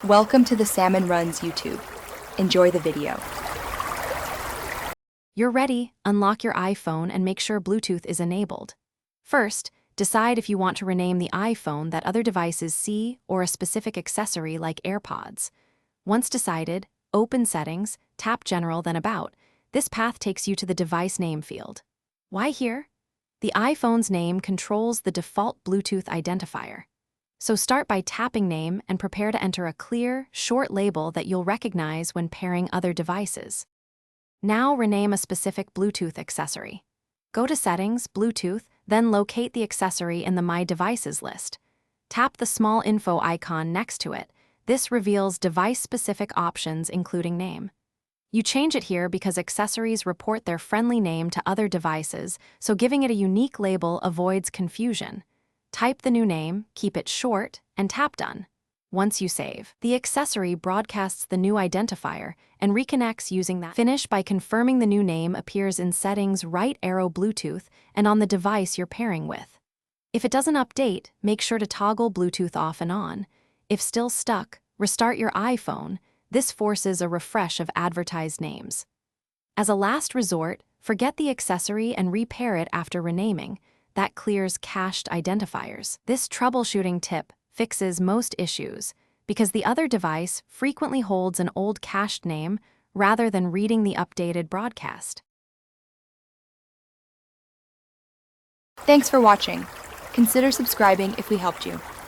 Welcome to the Salmon Runs YouTube. Enjoy the video. You're ready, unlock your iPhone and make sure Bluetooth is enabled. First, decide if you want to rename the iPhone that other devices see or a specific accessory like AirPods. Once decided, open Settings, tap General then About. This path takes you to the device name field. Why here? The iPhone's name controls the default Bluetooth identifier. So start by tapping Name and prepare to enter a clear, short label that you'll recognize when pairing other devices. Now rename a specific Bluetooth accessory. Go to Settings, Bluetooth, then locate the accessory in the My Devices list. Tap the small info icon next to it. This reveals device-specific options including name. You change it here because accessories report their friendly name to other devices, so giving it a unique label avoids confusion. Type the new name, keep it short, and tap Done. Once you save, the accessory broadcasts the new identifier and reconnects using that. Finish by confirming the new name appears in Settings right arrow Bluetooth and on the device you're pairing with. If it doesn't update, make sure to toggle Bluetooth off and on. If still stuck, restart your iPhone. This forces a refresh of advertised names. As a last resort, forget the accessory and repair it after renaming. That clears cached identifiers. This troubleshooting tip fixes most issues because the other device frequently holds an old cached name rather than reading the updated broadcast. Thanks for watching. Consider subscribing if we helped you.